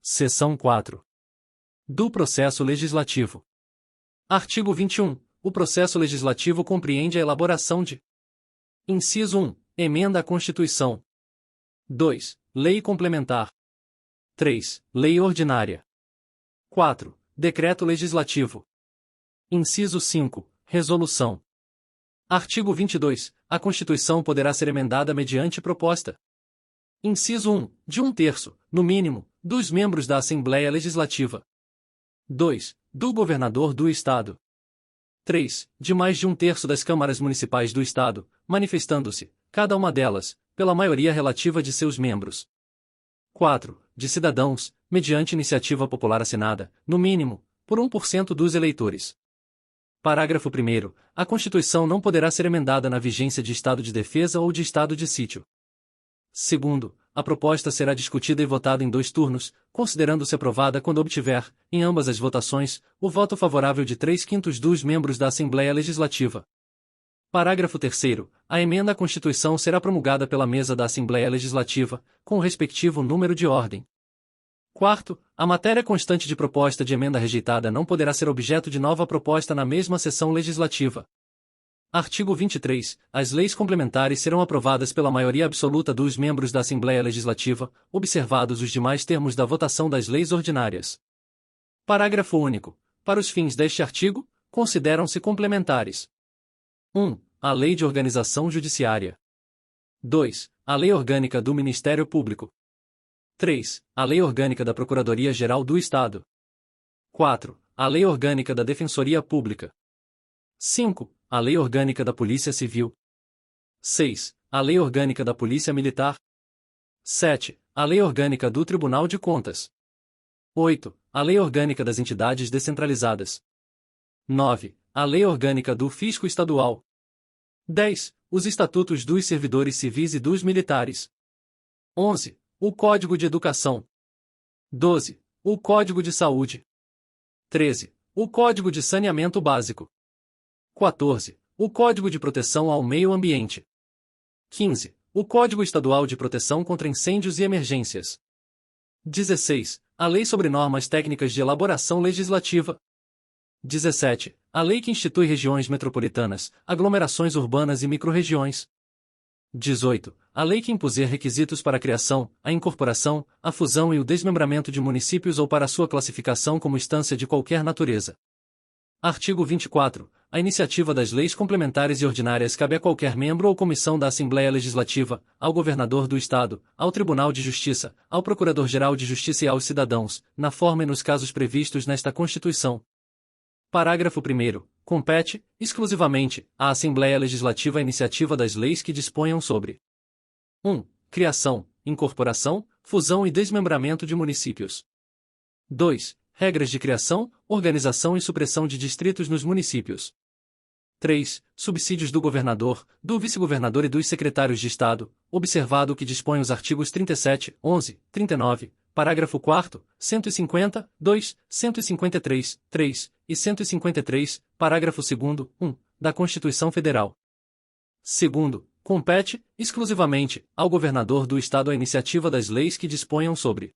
Seção 4. Do processo legislativo. Artigo 21. O processo legislativo compreende a elaboração de: Inciso 1. Emenda à Constituição. 2. Lei complementar. 3. Lei ordinária. 4. Decreto legislativo. Inciso 5. Resolução. Artigo 22. A Constituição poderá ser emendada mediante proposta. Inciso 1. De 1/3, no mínimo, dos membros da Assembleia Legislativa. 2. Do governador do Estado. 3. De mais de 1/3 das câmaras municipais do Estado, manifestando-se, cada uma delas, pela maioria relativa de seus membros. 4. De cidadãos, mediante iniciativa popular assinada, no mínimo, por 1% dos eleitores. Parágrafo 1º. A Constituição não poderá ser emendada na vigência de estado de defesa ou de estado de sítio. Segundo, a proposta será discutida e votada em 2 turnos, considerando-se aprovada quando obtiver, em ambas as votações, o voto favorável de 3/5 dos membros da Assembleia Legislativa. Parágrafo 3º. A emenda à Constituição será promulgada pela mesa da Assembleia Legislativa, com o respectivo número de ordem. Quarto, a matéria constante de proposta de emenda rejeitada não poderá ser objeto de nova proposta na mesma sessão legislativa. Artigo 23. As leis complementares serão aprovadas pela maioria absoluta dos membros da Assembleia Legislativa, observados os demais termos da votação das leis ordinárias. Parágrafo único. Para os fins deste artigo, consideram-se complementares: 1. A Lei de Organização Judiciária. 2. A Lei Orgânica do Ministério Público. 3. A Lei Orgânica da Procuradoria-Geral do Estado. 4. A Lei Orgânica da Defensoria Pública. 5. A Lei Orgânica da Polícia Civil. 6. A Lei Orgânica da Polícia Militar. 7. A Lei Orgânica do Tribunal de Contas. 8. A Lei Orgânica das Entidades Descentralizadas. 9. A Lei Orgânica do Fisco Estadual. 10. Os Estatutos dos Servidores Civis e dos Militares. 11. O Código de Educação. 12. O Código de Saúde. 13. O Código de Saneamento Básico. 14. O Código de Proteção ao Meio Ambiente. 15. O Código Estadual de Proteção contra Incêndios e Emergências. 16. A Lei sobre Normas Técnicas de Elaboração Legislativa. 17. A Lei que institui regiões metropolitanas, aglomerações urbanas e microrregiões. 18. A lei que impuser requisitos para a criação, a incorporação, a fusão e o desmembramento de municípios ou para sua classificação como instância de qualquer natureza. Artigo 24. A iniciativa das leis complementares e ordinárias cabe a qualquer membro ou comissão da Assembleia Legislativa, ao governador do Estado, ao Tribunal de Justiça, ao Procurador-Geral de Justiça e aos cidadãos, na forma e nos casos previstos nesta Constituição. Parágrafo 1º. Compete, exclusivamente, à Assembleia Legislativa a iniciativa das leis que disponham sobre: 1. Criação, incorporação, fusão e desmembramento de municípios. 2. Regras de criação, organização e supressão de distritos nos municípios. 3. Subsídios do governador, do vice-governador e dos secretários de Estado, observado o que dispõem os artigos 37, 11, 39, parágrafo 4º, 150, 2, 153, 3 e 153, parágrafo 2º, 1, da Constituição Federal. Segundo, compete, exclusivamente, ao governador do Estado a iniciativa das leis que disponham sobre: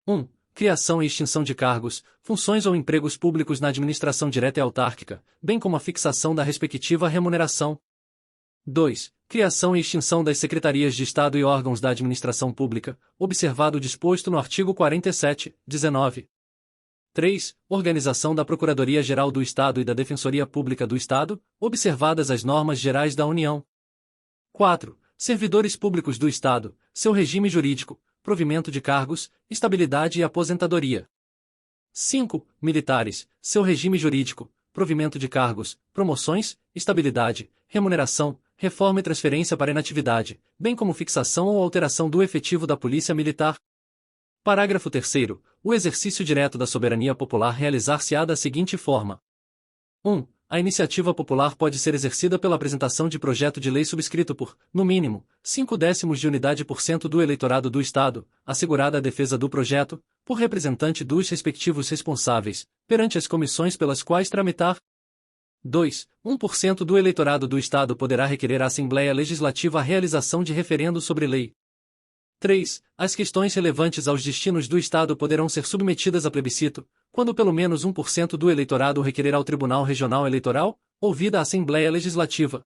1. Criação e extinção de cargos, funções ou empregos públicos na administração direta e autárquica, bem como a fixação da respectiva remuneração. 2. Criação e extinção das secretarias de Estado e órgãos da administração pública, observado o disposto no artigo 47, 19. 3. Organização da Procuradoria-Geral do Estado e da Defensoria Pública do Estado, observadas as normas gerais da União. 4. Servidores públicos do Estado, seu regime jurídico, provimento de cargos, estabilidade e aposentadoria. 5. Militares, seu regime jurídico, provimento de cargos, promoções, estabilidade, remuneração, reforma e transferência para inatividade, bem como fixação ou alteração do efetivo da Polícia Militar. Parágrafo 3º. O exercício direto da soberania popular realizar-se-á da seguinte forma: 1. A iniciativa popular pode ser exercida pela apresentação de projeto de lei subscrito por, no mínimo, 5/10 de unidade por cento do eleitorado do Estado, assegurada a defesa do projeto, por representante dos respectivos responsáveis, perante as comissões pelas quais tramitar. 2. 1% do eleitorado do Estado poderá requerer à Assembleia Legislativa a realização de referendo sobre lei. 3. As questões relevantes aos destinos do Estado poderão ser submetidas a plebiscito, quando pelo menos 1% do eleitorado requerer ao Tribunal Regional Eleitoral, ouvida a Assembleia Legislativa.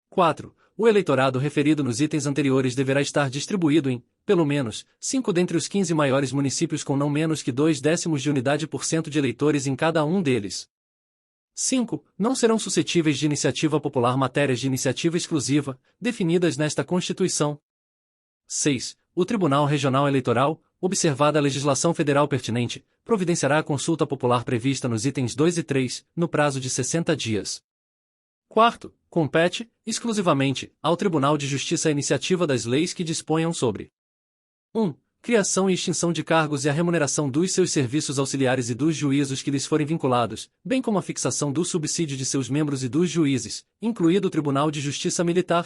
4. O eleitorado referido nos itens anteriores deverá estar distribuído em, pelo menos, 5 dentre os 15 maiores municípios com não menos que 0,2 de unidade por cento de eleitores em cada um deles. 5. Não serão suscetíveis de iniciativa popular matérias de iniciativa exclusiva, definidas nesta Constituição. 6. O Tribunal Regional Eleitoral, observada a legislação federal pertinente, providenciará a consulta popular prevista nos itens 2 e 3, no prazo de 60 dias. 4. Compete, exclusivamente, ao Tribunal de Justiça a iniciativa das leis que disponham sobre 1. Criação e extinção de cargos e a remuneração dos seus serviços auxiliares e dos juízos que lhes forem vinculados, bem como a fixação do subsídio de seus membros e dos juízes, incluído o Tribunal de Justiça Militar.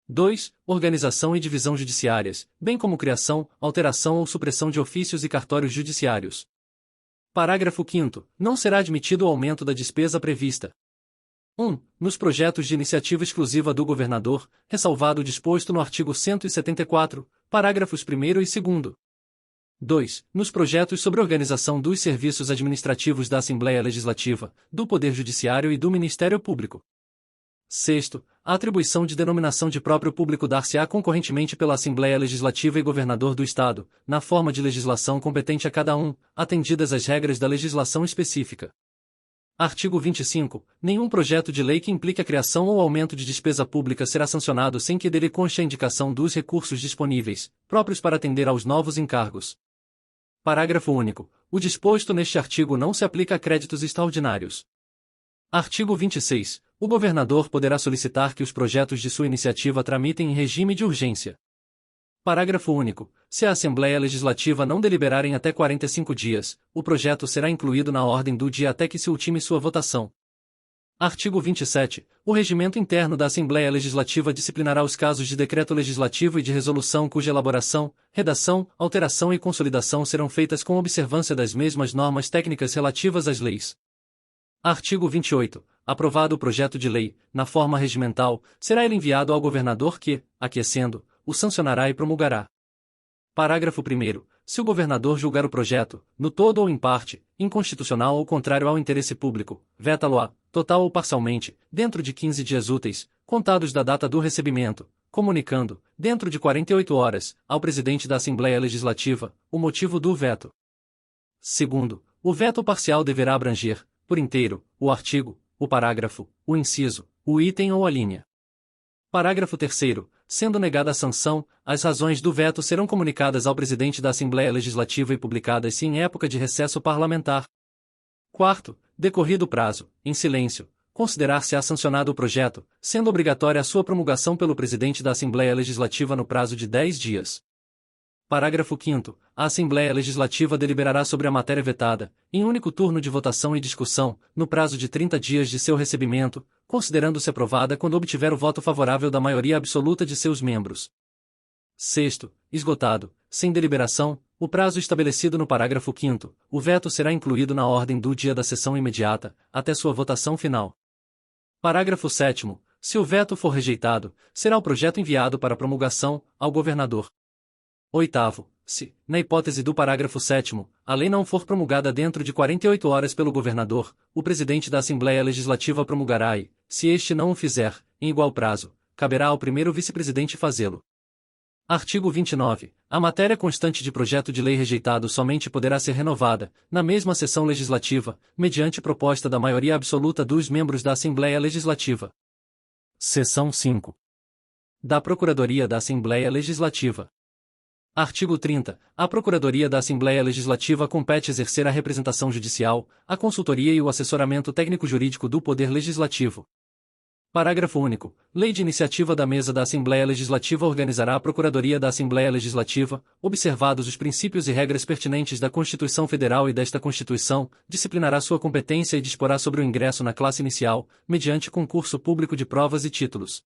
2. Organização e divisão judiciárias, bem como criação, alteração ou supressão de ofícios e cartórios judiciários. Parágrafo 5º. Não será admitido o aumento da despesa prevista. 1. Nos projetos de iniciativa exclusiva do governador, ressalvado o disposto no artigo 174, parágrafos 1º e 2º. 2. Nos projetos sobre organização dos serviços administrativos da Assembleia Legislativa, do Poder Judiciário e do Ministério Público. 6. A atribuição de denominação de próprio público dar-se-á concorrentemente pela Assembleia Legislativa e Governador do Estado, na forma de legislação competente a cada um, atendidas as regras da legislação específica. Artigo 25. Nenhum projeto de lei que implique a criação ou aumento de despesa pública será sancionado sem que dele conste a indicação dos recursos disponíveis, próprios para atender aos novos encargos. Parágrafo único. O disposto neste artigo não se aplica a créditos extraordinários. Artigo 26. O governador poderá solicitar que os projetos de sua iniciativa tramitem em regime de urgência. Parágrafo único. Se a Assembleia Legislativa não deliberar em até 45 dias, o projeto será incluído na ordem do dia até que se ultime sua votação. Artigo 27. O regimento interno da Assembleia Legislativa disciplinará os casos de decreto legislativo e de resolução cuja elaboração, redação, alteração e consolidação serão feitas com observância das mesmas normas técnicas relativas às leis. Artigo 28. Aprovado o projeto de lei, na forma regimental, será ele enviado ao governador que, aquecendo, o sancionará e promulgará. Parágrafo 1º. Se o governador julgar o projeto, no todo ou em parte, inconstitucional ou contrário ao interesse público, veta-lo-á, total ou parcialmente, dentro de 15 dias úteis, contados da data do recebimento, comunicando, dentro de 48 horas, ao presidente da Assembleia Legislativa, o motivo do veto. Segundo, o veto parcial deverá abranger, por inteiro, o artigo, o parágrafo, o inciso, o item ou a linha. Parágrafo 3º. Sendo negada a sanção, as razões do veto serão comunicadas ao presidente da Assembleia Legislativa e publicadas-se em época de recesso parlamentar. 4º. Decorrido o prazo, em silêncio, considerar-se-á sancionado o projeto, sendo obrigatória a sua promulgação pelo presidente da Assembleia Legislativa no prazo de 10 dias. Parágrafo 5º. A Assembleia Legislativa deliberará sobre a matéria vetada, em único turno de votação e discussão, no prazo de 30 dias de seu recebimento, considerando-se aprovada quando obtiver o voto favorável da maioria absoluta de seus membros. 6º. Esgotado, sem deliberação, o prazo estabelecido no parágrafo 5º, o veto será incluído na ordem do dia da sessão imediata, até sua votação final. Parágrafo 7º. Se o veto for rejeitado, será o projeto enviado para promulgação, ao governador. 8º. Se, na hipótese do parágrafo 7º, a lei não for promulgada dentro de 48 horas pelo governador, o presidente da Assembleia Legislativa promulgará e, se este não o fizer, em igual prazo, caberá ao primeiro vice-presidente fazê-lo. Artigo 29. A matéria constante de projeto de lei rejeitado somente poderá ser renovada, na mesma sessão legislativa, mediante proposta da maioria absoluta dos membros da Assembleia Legislativa. Seção 5. Da Procuradoria da Assembleia Legislativa. Artigo 30. A Procuradoria da Assembleia Legislativa compete exercer a representação judicial, a consultoria e o assessoramento técnico-jurídico do Poder Legislativo. Parágrafo único. Lei de iniciativa da Mesa da Assembleia Legislativa organizará a Procuradoria da Assembleia Legislativa, observados os princípios e regras pertinentes da Constituição Federal e desta Constituição, disciplinará sua competência e disporá sobre o ingresso na classe inicial, mediante concurso público de provas e títulos.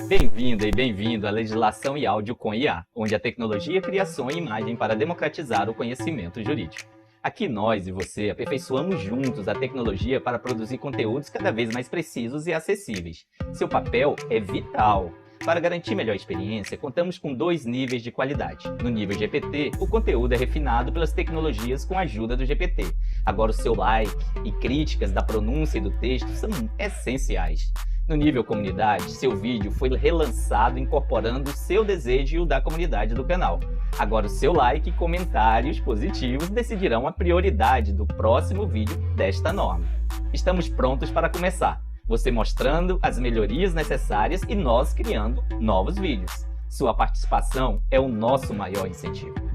Bem-vinda e bem-vindo à Legislação e Áudio com IA, onde a tecnologia cria som e imagem para democratizar o conhecimento jurídico. Aqui nós e você aperfeiçoamos juntos a tecnologia para produzir conteúdos cada vez mais precisos e acessíveis. Seu papel é vital. Para garantir melhor experiência, contamos com 2 níveis de qualidade. No nível GPT, o conteúdo é refinado pelas tecnologias com a ajuda do GPT. Agora o seu like e críticas da pronúncia e do texto são essenciais. No nível comunidade, seu vídeo foi relançado incorporando o seu desejo e o da comunidade do canal. Agora o seu like e comentários positivos decidirão a prioridade do próximo vídeo desta norma. Estamos prontos para começar. Você mostrando as melhorias necessárias e nós criando novos vídeos. Sua participação é o nosso maior incentivo.